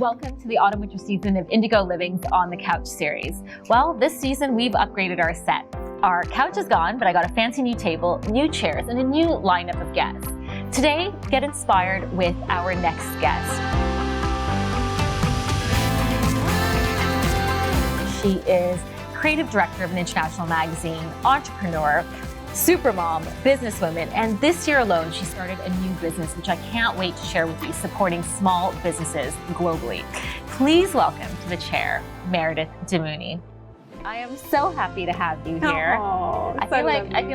Welcome to the autumn-winter season of Indigo Living's On the Couch series. Well, this season we've upgraded our set. Our couch is gone, but I got a fancy new table, new chairs, and a new lineup of guests. Today, get inspired with our next guest. She is creative director of an international magazine, entrepreneur, supermom, businesswoman, and this year alone, she started a new business, which I can't wait to share with you, supporting small businesses globally. Please welcome to the chair, Meredith Damouni. I am so happy to have you here. Oh, I feel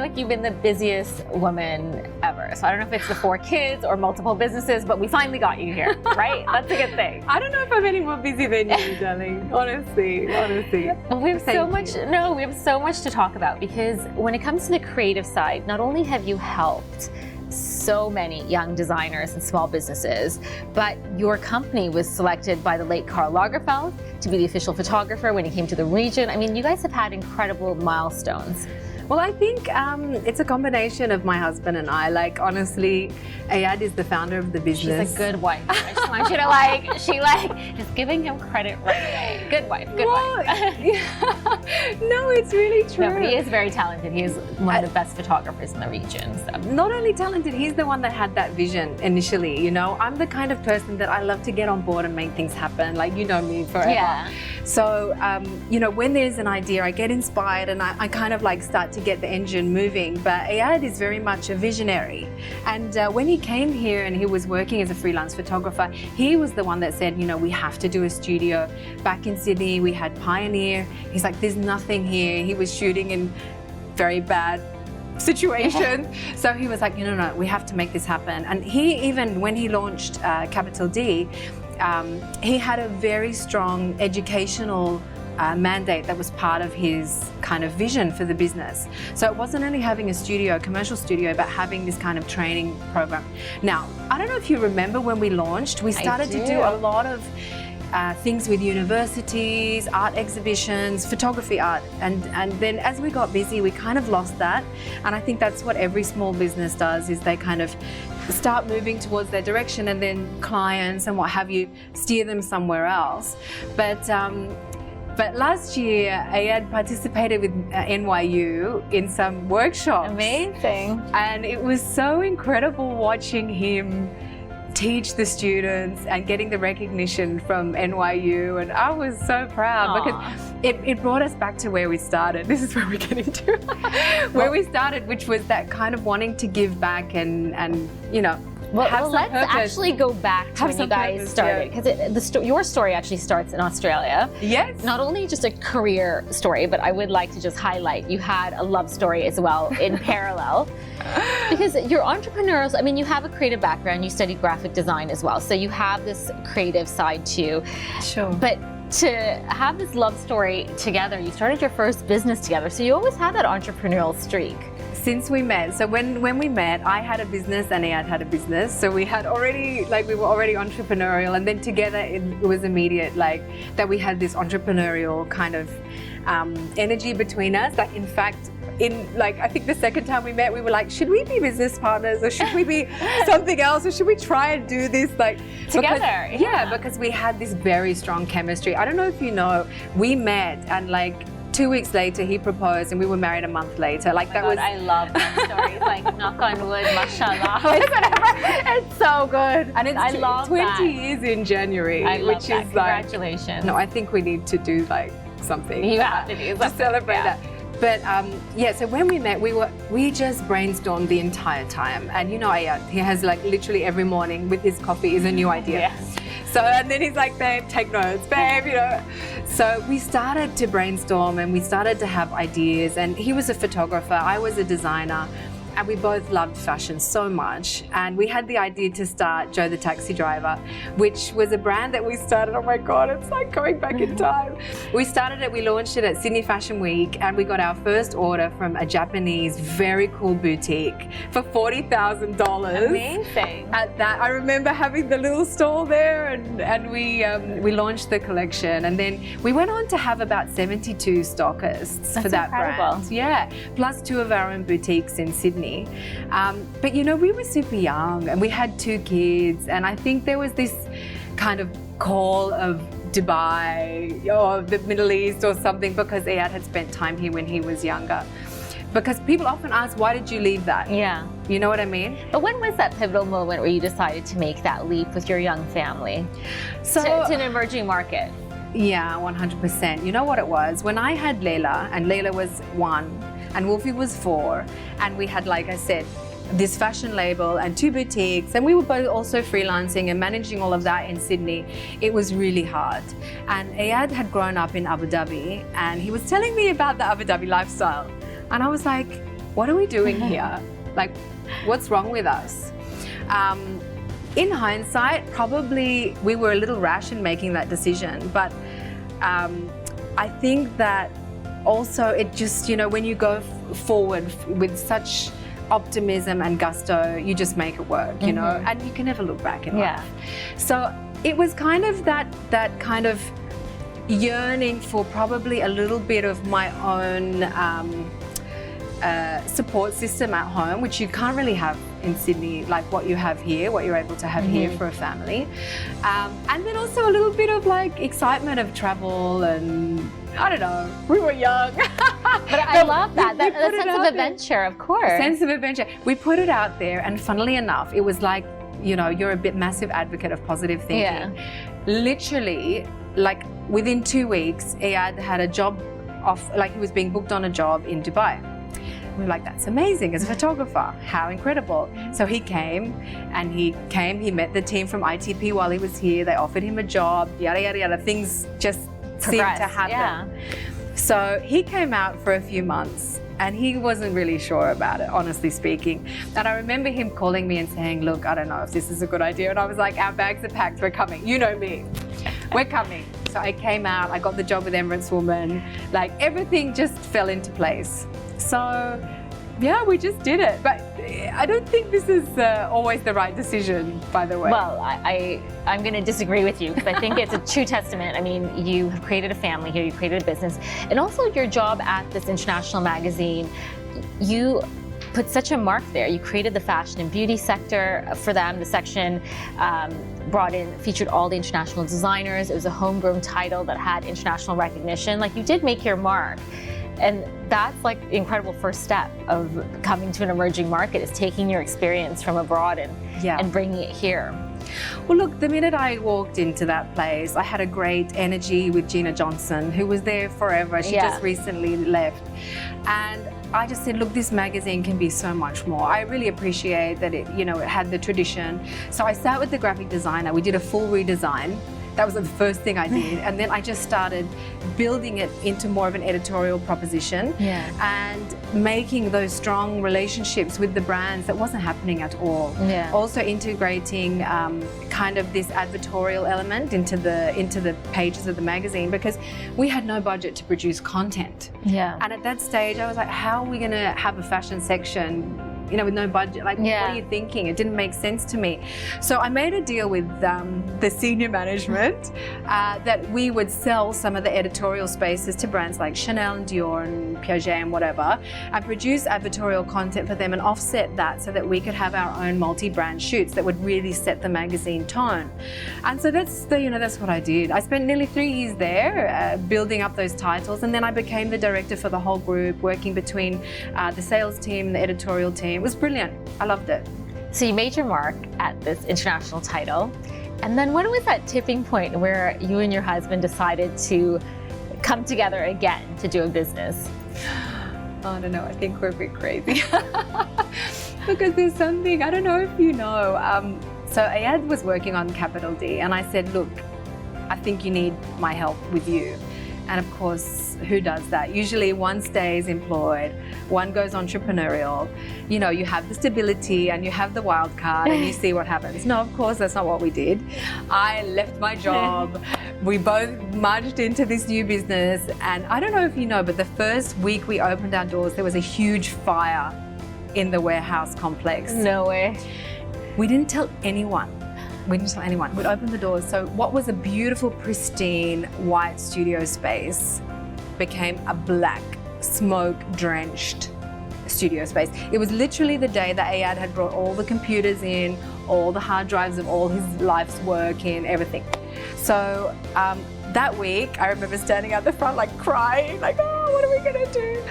like you've been the busiest woman ever. So I don't know if it's the 4 kids or multiple businesses, but we finally got you here, right? That's a good thing. I don't know if I'm any more busy than you, darling. Honestly. Well, we have we have so much to talk about, because when it comes to the creative side, not only have you helped so many young designers and small businesses, but your company was selected by the late Karl Lagerfeld to be the official photographer when he came to the region. I mean, you guys have had incredible milestones. Well, I think it's a combination of my husband and I. Like, honestly, Ayad is the founder of the business. She's a good wife. I just want you to just giving him credit right away. Good wife. No, it's really true. No, but he is very talented. He is one of the best photographers in the region. So. Not only talented, he's the one that had that vision initially. You know, I'm the kind of person that I love to get on board and make things happen. Like, you know me forever. Yeah. So, you know, when there's an idea, I get inspired and I kind of like start to get the engine moving. But Ayad is very much a visionary. And when he came here and he was working as a freelance photographer, he was the one that said, you know, we have to do a studio. Back in Sydney, we had Pioneer. He's like, there's nothing here. He was shooting in very bad situation. So he was like, no, we have to make this happen. And he, even when he launched Capital D, he had a very strong educational mandate that was part of his kind of vision for the business. So it wasn't only having a studio, a commercial studio, but having this kind of training program. Now, I don't know if you remember when we launched, we started to do a lot of things with universities, art exhibitions, photography art. And then as we got busy, we kind of lost that. And I think that's what every small business does, is they kind of start moving towards their direction, and then clients and what have you steer them somewhere else. But last year, Ayad participated with NYU in some workshops. Amazing. And it was so incredible watching him teach the students and getting the recognition from NYU, and I was so proud. Aww. Because it brought us back to where we started. This is where we're getting to. Where we started, which was that kind of wanting to give back and you know, well, let's actually go back to when you guys started, because your story actually starts in Australia. Yes. Not only just a career story, but I would like to just highlight you had a love story as well in parallel. Because you're entrepreneurs, I mean, you have a creative background, you studied graphic design as well, so you have this creative side too. Sure. But to have this love story together, you started your first business together, so you always had that entrepreneurial streak. Since we met, so when we met, I had a business and Ayad had a business, so we had already, like, we were already entrepreneurial, and then together it was immediate, like, that we had this entrepreneurial kind of energy between us. Like, in fact, I think the second time we met, we were like, should we be business partners, or should we be something else, or should we try and do this like together? Because we had this very strong chemistry. I don't know if you know, we met and like 2 weeks later he proposed, and we were married a month later. Like, I love that story. It's like, knock on wood, mashallah, it's so good. And it's I love 20 that. years in January, which is congratulations. Like, no, I think we need to do like something. You have to do something to celebrate that. But so when we met, we just brainstormed the entire time. And you know, he has like literally every morning with his coffee is a new idea. Yes. So, and then he's like, babe, take notes, babe, you know. So we started to brainstorm and we started to have ideas. And he was a photographer, I was a designer. And we both loved fashion so much. And we had the idea to start Joe the Taxi Driver, which was a brand that we started, oh my God, it's like going back in time. We started it, we launched it at Sydney Fashion Week, and we got our first order from a Japanese very cool boutique for $40,000. Amazing. At that, I remember having the little stall there, and we launched the collection. And then we went on to have about 72 stockists for that brand. Yeah, plus 2 of our own boutiques in Sydney. But you know, we were super young and we had 2 kids, and I think there was this kind of call of Dubai or the Middle East or something, because Ayad had spent time here when he was younger. Because people often ask, why did you leave that? Yeah. You know what I mean? But when was that pivotal moment where you decided to make that leap with your young family So, to an emerging market? Yeah, 100%. You know what it was? When I had Layla, and Layla was 1, and Wolfie was 4, and we had, like I said, this fashion label and 2 boutiques, and we were both also freelancing and managing all of that in Sydney. It was really hard. And Ayad had grown up in Abu Dhabi, and he was telling me about the Abu Dhabi lifestyle. And I was like, what are we doing here? Like, what's wrong with us? In hindsight, probably we were a little rash in making that decision. But I think that also it just, you know, when you go forward with such optimism and gusto, you just make it work, you know, and you can never look back in life. So it was kind of that kind of yearning for probably a little bit of my own support system at home, which you can't really have in Sydney, like what you have here, what you're able to have here for a family. And then also a little bit of like excitement of travel, and I don't know, we were young. But I love that sense of adventure, of course. Sense of adventure. We put it out there, and funnily enough, it was like, you know, you're a massive advocate of positive thinking. Literally, like within 2 weeks, Ayad had a job like he was being booked on a job in Dubai. We were like, that's amazing, as a photographer, how incredible. So he came, he met the team from ITP while he was here, they offered him a job, yada, yada, yada, things just seemed to happen. So he came out for a few months, and he wasn't really sure about it, honestly speaking. And I remember him calling me and saying, look, I don't know if this is a good idea. And I was like, our bags are packed, we're coming. You know me, we're coming. So I came out, I got the job with Emirates Woman, like everything just fell into place. So yeah, we just did it. But I don't think this is always the right decision, by the way. Well, I'm going to disagree with you, because I think it's a true testament. I mean, you have created a family here, you created a business, and also your job at this international magazine, you put such a mark there. You created the fashion and beauty sector for them. The section featured all the international designers. It was a homegrown title that had international recognition. Like, you did make your mark. And that's like the incredible first step of coming to an emerging market, is taking your experience from abroad and bringing it here. Well, look, the minute I walked into that place, I had a great energy with Gina Johnson, who was there forever. She just recently left. And I just said, look, this magazine can be so much more. I really appreciate that it, you know, it had the tradition. So I sat with the graphic designer. We did a full redesign. That was the first thing I did. And then I just started building it into more of an editorial proposition and making those strong relationships with the brands that wasn't happening at all. Also integrating kind of this advertorial element into the pages of the magazine, because we had no budget to produce content. And at that stage, I was like, how are we going to have a fashion section, you know, with no budget? Like, what are you thinking? It didn't make sense to me. So I made a deal with the senior management that we would sell some of the editorial spaces to brands like Chanel and Dior and Piaget and whatever, and produce advertorial content for them and offset that so that we could have our own multi-brand shoots that would really set the magazine tone. And so that's what I did. I spent nearly 3 years there building up those titles, and then I became the director for the whole group, working between the sales team, the editorial team. It was brilliant. I loved it. So you made your mark at this international title. And then when was that tipping point where you and your husband decided to come together again to do a business? I don't know. I think we're a bit crazy. Because there's something, I don't know if you know. So Ayad was working on Capital D, and I said, look, I think you need my help with you. And of course, who does that? Usually one stays employed, one goes entrepreneurial. You know, you have the stability and you have the wild card and you see what happens. No, of course, that's not what we did. I left my job. We both merged into this new business. And I don't know if you know, but the first week we opened our doors, there was a huge fire in the warehouse complex. No way. We didn't tell anyone. We didn't tell anyone. We'd open the doors. So what was a beautiful, pristine, white studio space became a black, smoke-drenched studio space. It was literally the day that Ayad had brought all the computers in, all the hard drives of all his life's work in, everything. So that week, I remember standing out the front, like crying, like, oh, what are we gonna do?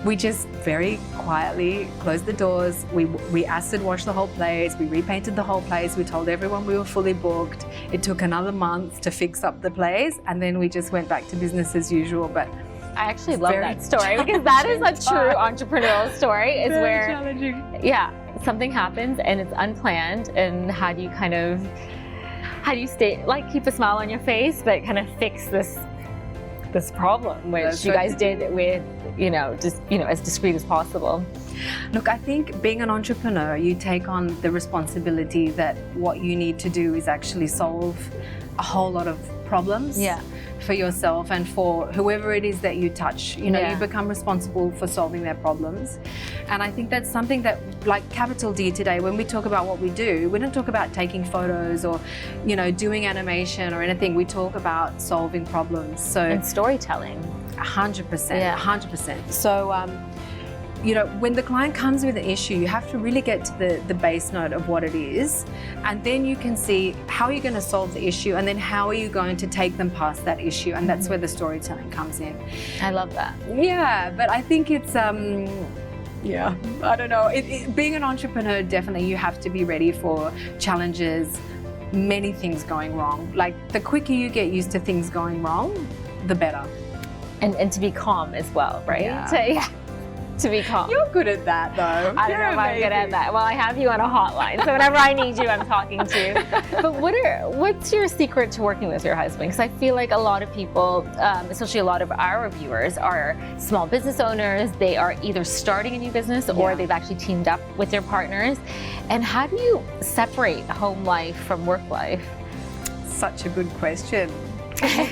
We just very quietly closed the doors. We acid washed the whole place. We repainted the whole place. We told everyone we were fully booked. It took another month to fix up the place, and then we just went back to business as usual. But I actually love that story because that is a true entrepreneurial story. Is very where challenging. Yeah, something happens and it's unplanned, and how do you stay, like, keep a smile on your face, but kind of fix this problem, which That's you right. guys did with, just, as discreet as possible. Look, I think being an entrepreneur, you take on the responsibility that what you need to do is actually solve a whole lot of problems. Yeah. For yourself and for whoever it is that you touch. You become responsible for solving their problems. And I think that's something that, like capital D today, when we talk about what we do, we don't talk about taking photos or, doing animation or anything. We talk about solving problems. So And storytelling. 100%, Yeah. 100%. So, when the client comes with an issue, you have to really get to the base note of what it is, and then you can see how you're going to solve the issue, and then how are you going to take them past that issue, and that's where the storytelling comes in. I love that. Yeah, but I think it's, I don't know. Being an entrepreneur, definitely you have to be ready for challenges, many things going wrong. Like, the quicker you get used to things going wrong, the better. And to be calm as well, right? Yeah. To be calm. You're good at that, though. I don't know if I'm good at that. Well, I have you on a hotline, so whenever I need you, I'm talking to you. But what's your secret to working with your husband? Because I feel like a lot of people, especially a lot of our viewers, are small business owners. They are either starting a new business or they've actually teamed up with their partners. And how do you separate home life from work life? Such a good question.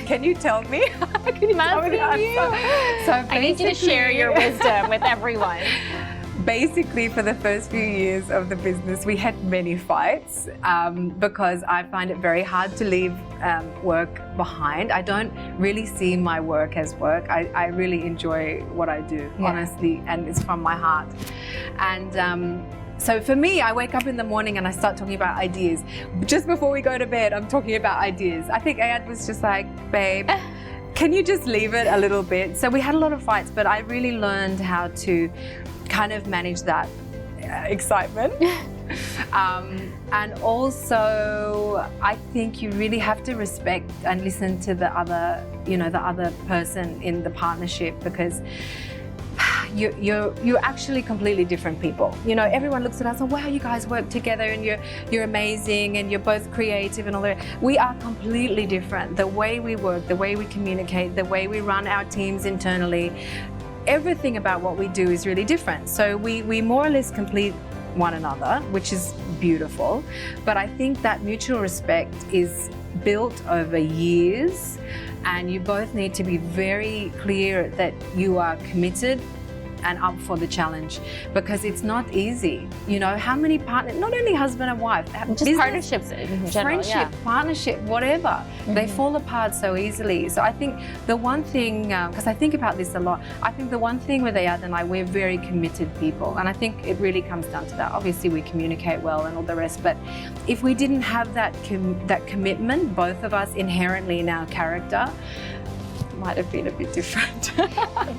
Can you tell me? Can you tell me the answer? So I need you to share your wisdom with everyone. Basically, for the first few years of the business, we had many fights because I find it very hard to leave work behind. I don't really see my work as work. I really enjoy what I do, honestly, and it's from my heart. And so for me, I wake up in the morning and I start talking about ideas. Just before we go to bed, I'm talking about ideas. I think Ayad was just like, babe, can you just leave it a little bit? So we had a lot of fights, but I really learned how to kind of manage that excitement. And also, I think you really have to respect and listen to the other, the other person in the partnership, because you're actually completely different people. Everyone looks at us and, wow, you guys work together and you're amazing and you're both creative and all that. We are completely different. The way we work, the way we communicate, the way we run our teams internally, everything about what we do is really different. So we more or less complete one another, which is beautiful. But I think that mutual respect is built over years, and you both need to be very clear that you are committed and up for the challenge, because it's not easy. How many partners, not only husband and wife, just business, partnerships in general, friendship, partnership, whatever, they fall apart so easily. So I think the one thing, because I think about this a lot, I think the one thing with Ayad and I, we're very committed people, and I think it really comes down to that. Obviously we communicate well and all the rest, but if we didn't have that commitment, both of us inherently in our character, might have been a bit different.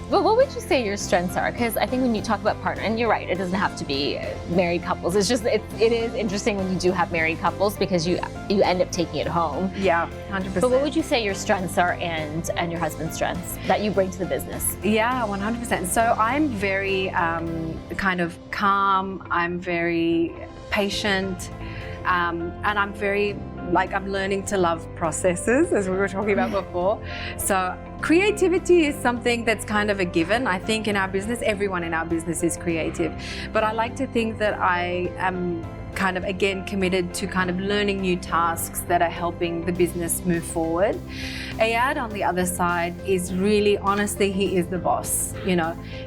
But what would you say your strengths are? Because I think when you talk about partner, and you're right, it doesn't have to be married couples. It's just, it is interesting when you do have married couples, because you end up taking it home. Yeah, 100%. But what would you say your strengths are and your husband's strengths that you bring to the business? Yeah, 100%. So I'm very kind of calm. I'm very patient. And I'm very, I'm learning to love processes, as we were talking about before. So creativity is something that's kind of a given. I think in our business, everyone in our business is creative. But I like to think that I am kind of, again, committed to kind of learning new tasks that are helping the business move forward. Ayad, on the other side, is really, honestly, he is the boss.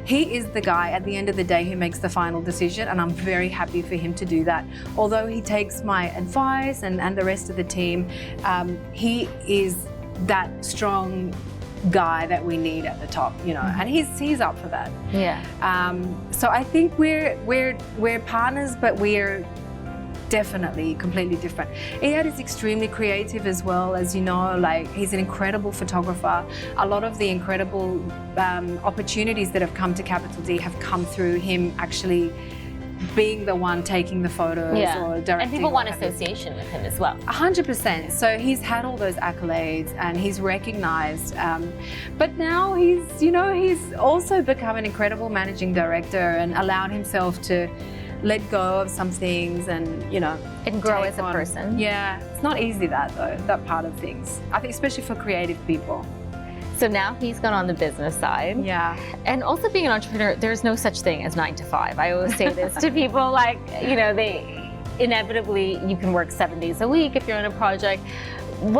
He is the guy at the end of the day who makes the final decision, and I'm very happy for him to do that. Although he takes my advice and the rest of the team, he is that strong guy that we need at the top, and he's up for that. Yeah. So I think we're partners, but we're definitely completely different. Iyad is extremely creative as well, as you know, like he's an incredible photographer. A lot of the incredible opportunities that have come to Capital D have come through him actually being the one taking the photos or directing. And people want association with him as well. 100%. So he's had all those accolades and he's recognized. But now he's, you know, he's also become an incredible managing director and allowed himself to let go of some things and, you know, and grow as a person. Yeah, it's not easy that part of things. I think especially for creative people. So now he's gone on the business side. Yeah. And also being an entrepreneur, there's no such thing as 9 to 5. I always say this to people, like, you know, inevitably you can work 7 days a week if you're on a project. Do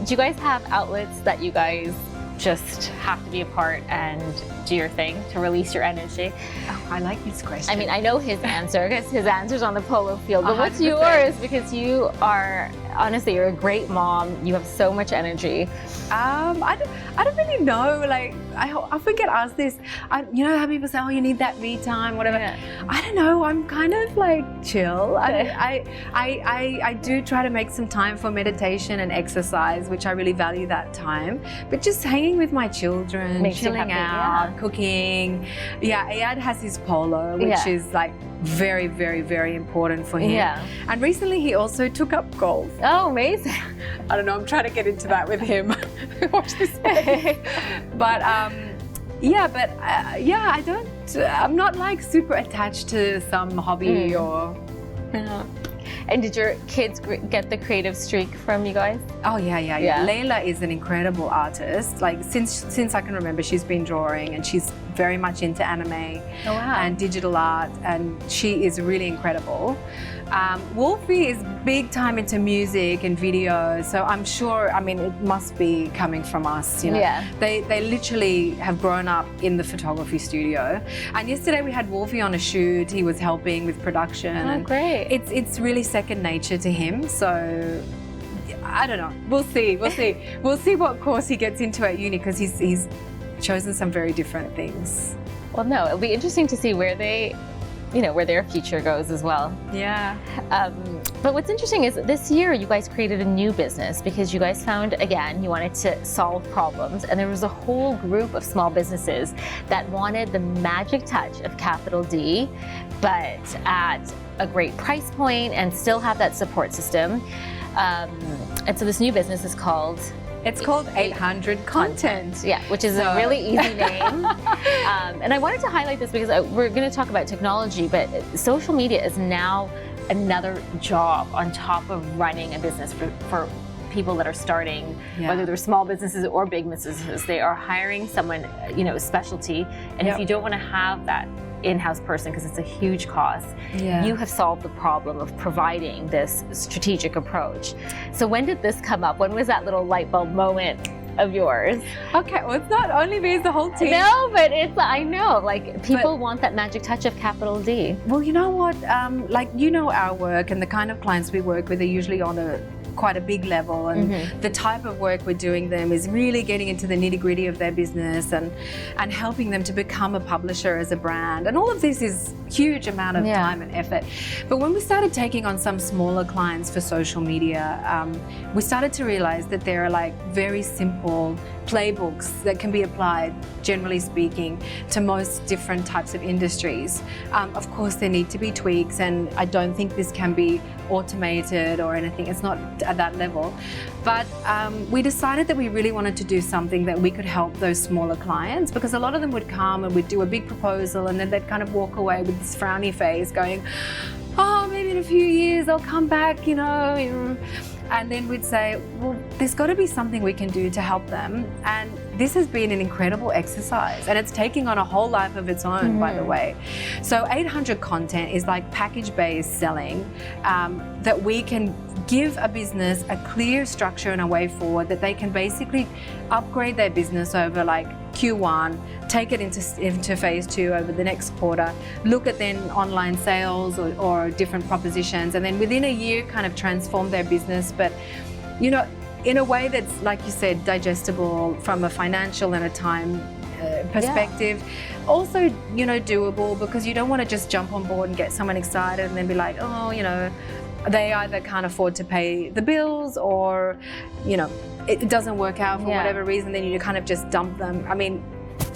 you guys have outlets that you guys just have to be apart and do your thing to release your energy? Oh, I like this question. I mean, I know his answer because his answer's on the polo field, but 100%. What's yours? Because you are, honestly, you're a great mom. You have so much energy. I don't really know. Like, I often get asked this. You know how people say, "Oh, you need that me time, whatever." Yeah. I don't know. I'm kind of like chill. I do try to make some time for meditation and exercise, which I really value that time. But just hanging with my children, Makes you chilling happy, out, cooking. Yeah, Iyad has his polo, which is like very, very, very important for him. Yeah. And recently he also took up golf. Oh, amazing. I don't know, I'm trying to get into that with him. Watch this space. But I'm not like super attached to some hobby or. Yeah. And did your kids get the creative streak from you guys? Oh yeah. Layla is an incredible artist. Like since I can remember, she's been drawing and she's very much into anime and digital art, and she is really incredible. Wolfie is big time into music and video, so I'm sure, I mean, it must be coming from us, you know. Yeah. They literally have grown up in the photography studio. And yesterday we had Wolfie on a shoot. He was helping with production. Oh, great. It's really second nature to him, so I don't know. We'll see. We'll see what course he gets into at uni, because he's chosen some very different things. Well, no, it'll be interesting to see where their future goes as well. Yeah. But what's interesting is this year you guys created a new business because you guys found, again, you wanted to solve problems, and there was a whole group of small businesses that wanted the magic touch of Capital D, but at a great price point and still have that support system. And so this new business is called? It's called 800 Content. Yeah, which is a really easy name. And I wanted to highlight this because we're going to talk about technology, but social media is now another job on top of running a business for people that are starting, whether they're small businesses or big businesses. They are hiring someone, specialty. And if you don't want to have that in-house person, because it's a huge cost, you have solved the problem of providing this strategic approach. So when did this come up? When was that little light bulb moment of yours? Okay, well, it's not only me, it's the whole team. No, but I know, like, people want that magic touch of Capital D. Well, you know what, our work and the kind of clients we work with are usually on quite a big level, and the type of work we're doing them is really getting into the nitty-gritty of their business and helping them to become a publisher as a brand, and all of this is huge amount of time and effort. But when we started taking on some smaller clients for social media, we started to realize that there are like very simple playbooks that can be applied, generally speaking, to most different types of industries. Of course, there need to be tweaks, and I don't think this can be automated or anything. It's not at that level. But we decided that we really wanted to do something that we could help those smaller clients, because a lot of them would come and we'd do a big proposal and then they'd kind of walk away with this frowny face going, oh, maybe in a few years I'll come back, And then we'd say, well, there's got to be something we can do to help them. And this has been an incredible exercise, and it's taking on a whole life of its own, by the way. So 800 Content is like package-based selling that we can give a business a clear structure and a way forward that they can basically upgrade their business over like Q1, take it into phase 2 over the next quarter, look at then online sales or different propositions, and then within a year kind of transform their business, but in a way that's, like you said, digestible from a financial and a time perspective. also, you know, doable, because you don't want to just jump on board and get someone excited and then be like, oh, you know, they either can't afford to pay the bills, or, you know, it doesn't work out for whatever reason, then you kind of just dump them. I mean,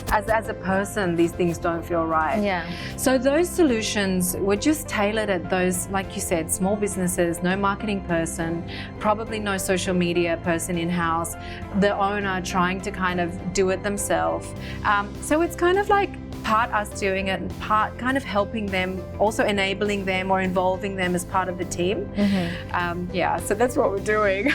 as a person, these things don't feel right. Yeah. So those solutions were just tailored at those, like you said, small businesses, no marketing person, probably no social media person in-house, the owner trying to kind of do it themselves. So it's kind of like part us doing it and part kind of helping them, also enabling them or involving them as part of the team. Yeah, so that's what we're doing.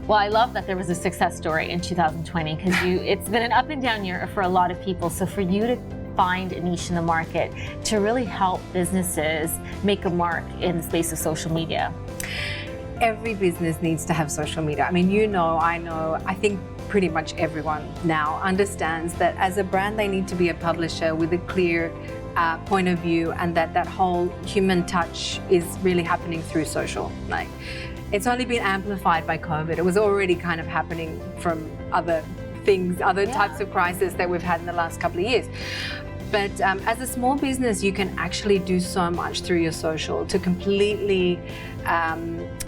Well, I love that there was a success story in 2020, because it's been an up and down year for a lot of people. So for you to find a niche in the market to really help businesses make a mark in the space of social media. Every business needs to have social media. I mean, you know, I think pretty much everyone now understands that as a brand, they need to be a publisher with a clear point of view, and that whole human touch is really happening through social. Like, it's only been amplified by COVID. It was already kind of happening from other things, other types of crises that we've had in the last couple of years. But as a small business, you can actually do so much through your social to completely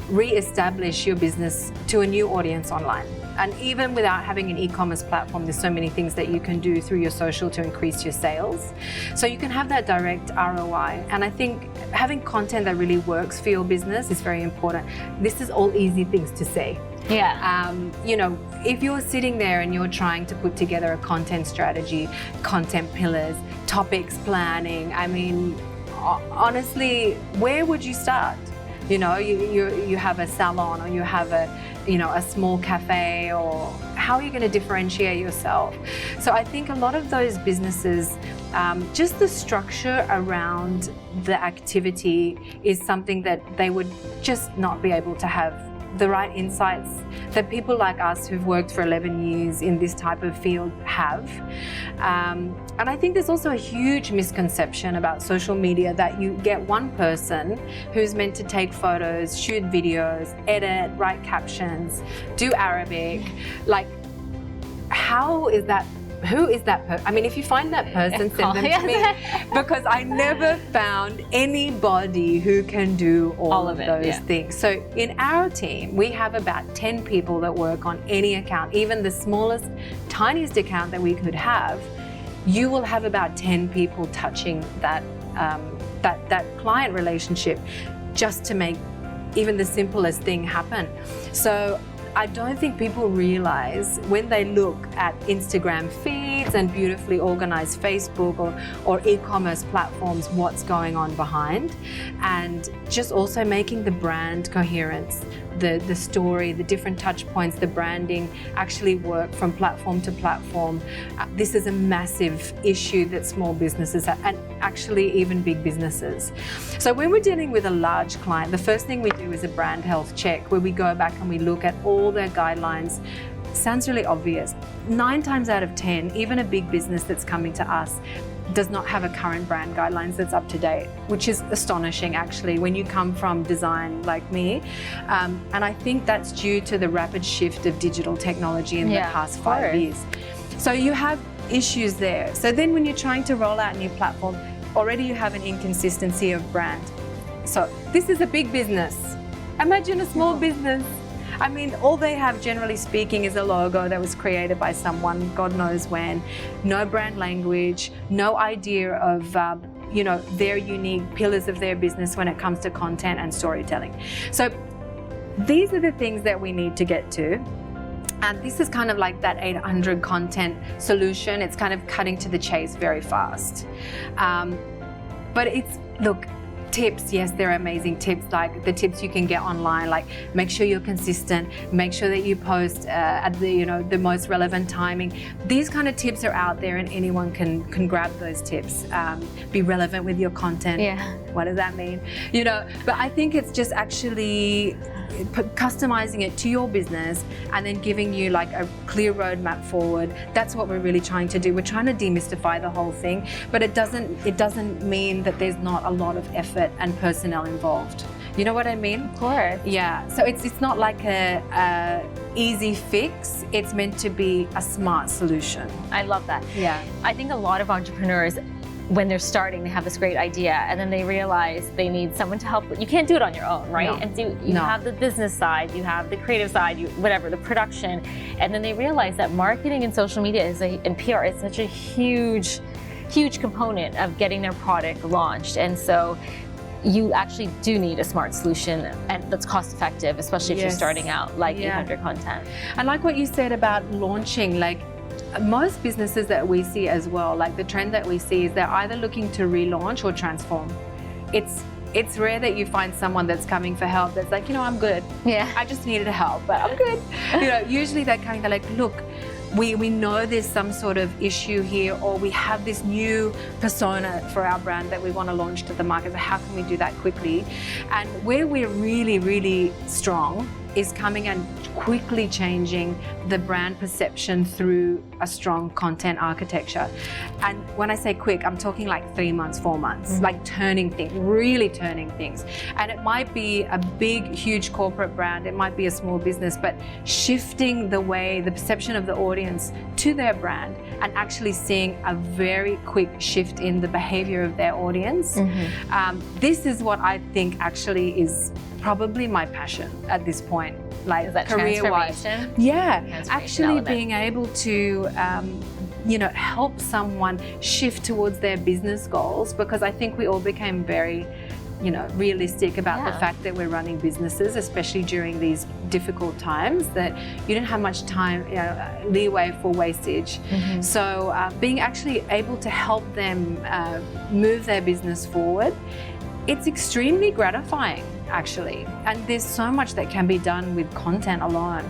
re-establish your business to a new audience online. And even without having an e-commerce platform, there's so many things that you can do through your social to increase your sales. So you can have that direct ROI. And I think having content that really works for your business is very important. This is all easy things to say. Yeah. You know, if you're sitting there and you're trying to put together a content strategy, content pillars, topics planning, I mean, honestly, where would you start? You know, you have a salon, or you have a small cafe, or how are you going to differentiate yourself? So I think a lot of those businesses, just the structure around the activity is something that they would just not be able to have the right insights that people like us who've worked for 11 years in this type of field have. And I think there's also a huge misconception about social media, that you get one person who's meant to take photos, shoot videos, edit, write captions, do Arabic. Like, how is that? Who is that person? I mean, if you find that person, send them to me, because I never found anybody who can do all of those things. So in our team, we have about 10 people that work on any account. Even the smallest, tiniest account that we could have, you will have about 10 people touching that client relationship just to make even the simplest thing happen. So I don't think people realize when they look at Instagram feeds and beautifully organized Facebook or e-commerce platforms, what's going on behind, and just also making the brand coherence, the story, the different touch points, the branding actually work from platform to platform. This is a massive issue that small businesses have, and actually even big businesses. So when we're dealing with a large client, the first thing we do is a brand health check, where we go back and we look at all their guidelines. Sounds really obvious. 9 times out of 10, even a big business that's coming to us does not have a current brand guidelines that's up to date, which is astonishing actually when you come from design like me. And I think that's due to the rapid shift of digital technology in the past 5 years. So you have issues there. So then when you're trying to roll out a new platform, already you have an inconsistency of brand. So this is a big business. Imagine a small business. I mean, all they have, generally speaking, is a logo that was created by someone, God knows when, no brand language, no idea of, you know, their unique pillars of their business when it comes to content and storytelling. So these are the things that we need to get to. And this is kind of like that 800 content solution. It's kind of cutting to the chase very fast. But it's, look, tips, yes, they're amazing tips, like the tips you can get online, like make sure you're consistent, make sure that you post at the, you know, the most relevant timing. These kind of tips are out there and anyone can grab those tips. Be relevant with your content. Yeah. What does that mean? You know, but I think it's just actually customizing it to your business and then giving you like a clear roadmap forward. That's what we're really trying to do. We're trying to demystify the whole thing, but it doesn't mean that there's not a lot of effort and personnel involved. You know what I mean? Of course. Yeah, so it's not like a easy fix. It's meant to be a smart solution. I love that. Yeah. I think a lot of entrepreneurs, when they're starting, they have this great idea and then they realize they need someone to help. You can't do it on your own, right? No. And so you have the business side, you have the creative side, whatever, the production. And then they realize that marketing and social media and PR is such a huge component of getting their product launched. And so you actually do need a smart solution and that's cost effective, especially if you're starting out, like 800 content. And like what you said about launching, like most businesses that we see as well, like the trend that we see is they're either looking to relaunch or transform. It's rare that you find someone that's coming for help that's like, I'm good. Yeah. I just needed help, but I'm good. Usually they're coming, they're like, look, we know there's some sort of issue here, or we have this new persona for our brand that we want to launch to the market. So how can we do that quickly? And where we're really, really strong is coming and quickly changing the brand perception through a strong content architecture. And when I say quick, I'm talking like 3 months, 4 months, like turning things, really turning things. And it might be a big, huge corporate brand, it might be a small business, but shifting the way, the perception of the audience to their brand and actually seeing a very quick shift in the behavior of their audience. This is what I think actually is probably my passion at this point, like career-wise. Yeah, actually being able to help someone shift towards their business goals, because I think we all became very realistic about the fact that we're running businesses, especially during these difficult times, that you don't have much time, leeway for wastage. So being actually able to help them move their business forward, it's extremely gratifying, actually. And there's so much that can be done with content alone.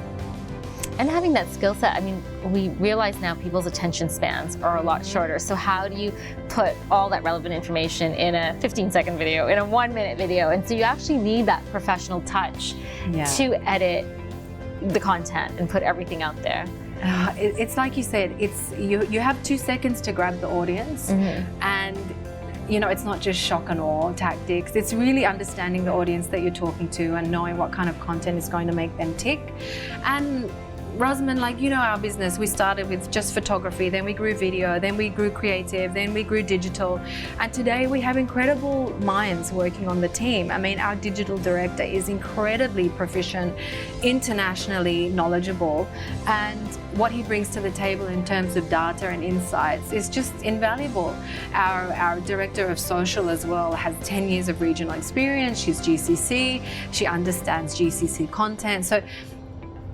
And having that skill set, I mean, we realize now people's attention spans are a lot shorter. So how do you put all that relevant information in a 15-second video, in a 1-minute video? And so you actually need that professional touch to edit the content and put everything out there. It's like you said, you have 2 seconds to grab the audience, and it's not just shock and awe tactics. It's really understanding the audience that you're talking to and knowing what kind of content is going to make them tick. And Rosemin, our business, we started with just photography, then we grew video, then we grew creative, then we grew digital. And today we have incredible minds working on the team. I mean, our digital director is incredibly proficient, internationally knowledgeable, and what he brings to the table in terms of data and insights is just invaluable. Our director of social as well has 10 years of regional experience. She's GCC, she understands GCC content. So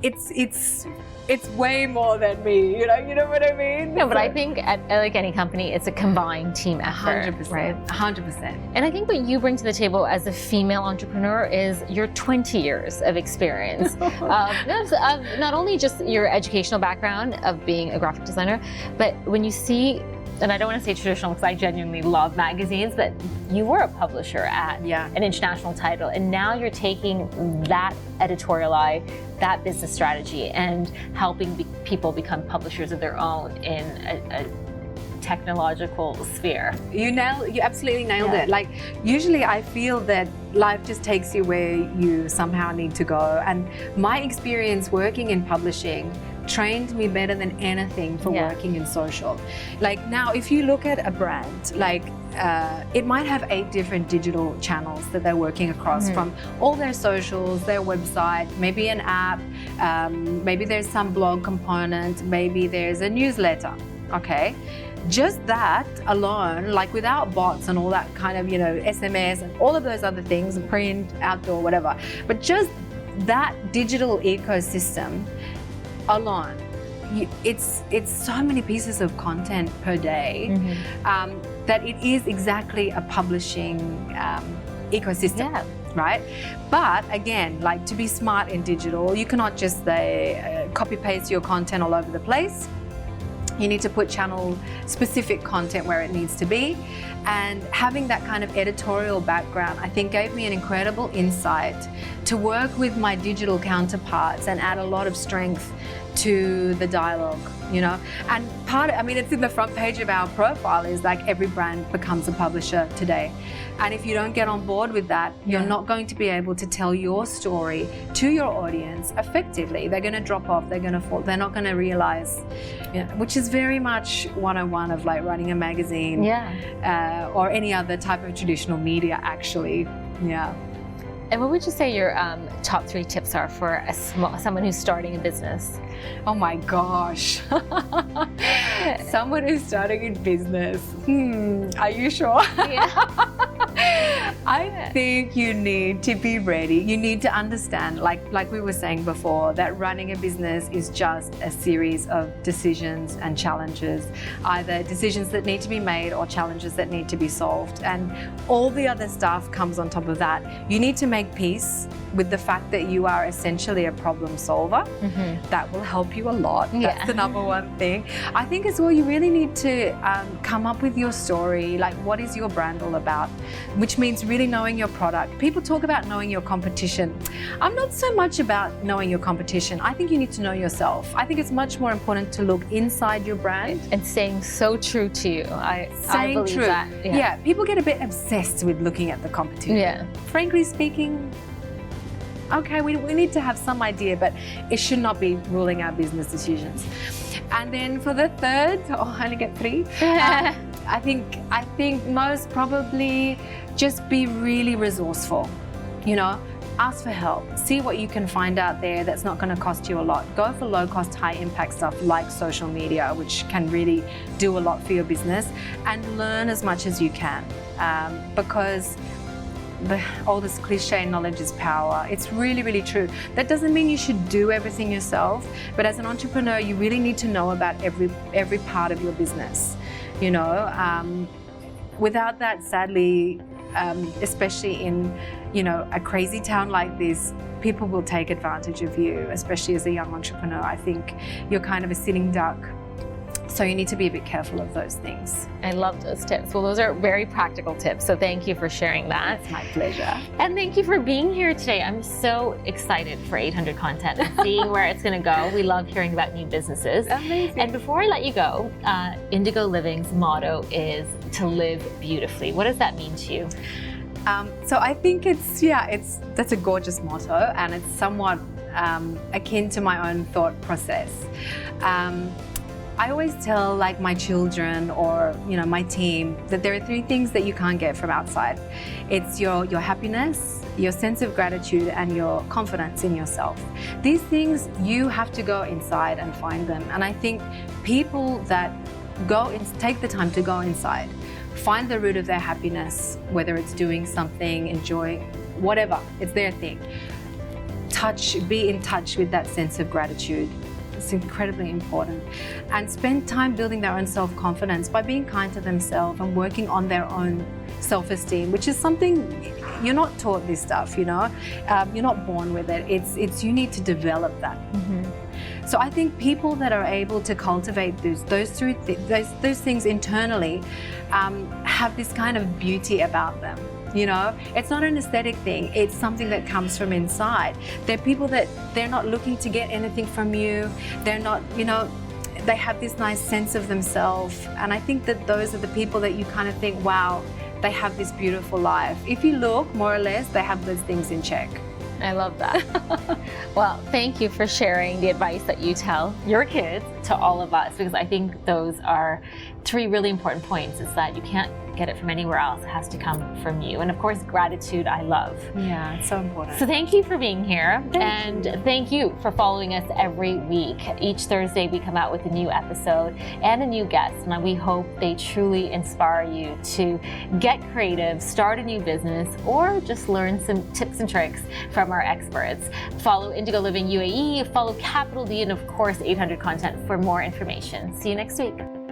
it's way more than me, you know what I mean? No, but I think at like any company, it's a combined team effort, 100%, right? 100%. And I think what you bring to the table as a female entrepreneur is your 20 years of experience. Not only just your educational background of being a graphic designer, but when you see, and I don't want to say traditional because I genuinely love magazines, but you were a publisher at an international title, and now you're taking that editorial eye, that business strategy, and helping people become publishers of their own in a technological sphere. You absolutely nailed it. Like, usually I feel that life just takes you where you somehow need to go, and my experience working in publishing trained me better than anything for working in social. Like, now if you look at a brand, like it might have 8 different digital channels that they're working across, from all their socials, their website, maybe an app, maybe there's some blog component, maybe there's a newsletter, okay? Just that alone, like without bots and all that kind of, SMS and all of those other things, print, outdoor, whatever, but just that digital ecosystem alone, it's so many pieces of content per day that it is exactly a publishing ecosystem, right? But again, like, to be smart in digital, you cannot just copy paste your content all over the place. You need to put channel specific content where it needs to be. And having that kind of editorial background, I think, gave me an incredible insight to work with my digital counterparts and add a lot of strength to the dialogue you know. And it's in the front page of our profile is like every brand becomes a publisher today. And if you don't get on board with that, you're not going to be able to tell your story to your audience effectively. They're going to drop off, they're going to fall, they're not going to realize, which is very much 101 of like running a magazine or any other type of traditional media actually. Yeah. And what would you say your top 3 tips are for someone who's starting a business? Oh my gosh. Someone who's starting a business. Are you sure? Yeah. I think you need to be ready. You need to understand, like we were saying before, that running a business is just a series of decisions and challenges, either decisions that need to be made or challenges that need to be solved. And all the other stuff comes on top of that. You need to make peace with the fact that you are essentially a problem solver. That will help you a lot. That's the number one thing. I think as well, you really need to come up with your story. Like, what is your brand all about? Which means really knowing your product. People talk about knowing your competition. I'm not so much about knowing your competition. I think you need to know yourself. I think it's much more important to look inside your brand. And staying so true to you. I believe true. that. Yeah, people get a bit obsessed with looking at the competition. Yeah. Frankly speaking, okay, we need to have some idea, but it should not be ruling our business decisions. And then for the third, I only get 3. I think most probably just be really resourceful. Ask for help. See what you can find out there that's not going to cost you a lot. Go for low-cost, high-impact stuff like social media, which can really do a lot for your business, and learn as much as you can, because all this cliche, knowledge is power. It's really, really true. That doesn't mean you should do everything yourself, but as an entrepreneur, you really need to know about every part of your business. Without that, sadly, especially in a crazy town like this, people will take advantage of you, especially as a young entrepreneur. I think you're kind of a sitting duck. So you need to be a bit careful of those things. I love those tips. Well, those are very practical tips. So thank you for sharing that. It's my pleasure. And thank you for being here today. I'm so excited for 800 Content and seeing where it's going to go. We love hearing about new businesses. Amazing. And before I let you go, Indigo Living's motto is to live beautifully. What does that mean to you? So I think that's a gorgeous motto, and it's somewhat akin to my own thought process. I always tell like my children or my team that there are 3 things that you can't get from outside. It's your happiness, your sense of gratitude, and your confidence in yourself. These things, you have to go inside and find them. And I think people that take the time to go inside, find the root of their happiness, whether it's doing something, enjoying, whatever, it's their thing. Be in touch with that sense of gratitude. It's incredibly important. And spend time building their own self-confidence by being kind to themselves and working on their own self-esteem, which is something you're not taught this stuff, you're not born with it. It's you need to develop that. So I think people that are able to cultivate those things internally have this kind of beauty about them. It's not an aesthetic thing. It's something that comes from inside. They're people that they're not looking to get anything from you. They're not, they have this nice sense of themselves. And I think that those are the people that you kind of think, wow, they have this beautiful life. If you look, more or less, they have those things in check. I love that. Well, thank you for sharing the advice that you tell your kids to all of us, because I think those are 3 really important points, is that you can't get it from anywhere else. It has to come from you. And of course, gratitude, I love. Yeah, it's so important. So thank you for being here. Thank you for following us every week. Each Thursday, we come out with a new episode and a new guest. And we hope they truly inspire you to get creative, start a new business, or just learn some tips and tricks from our experts. Follow Indigo Living UAE, follow Capital D, and of course, 800 Content for more information. See you next week.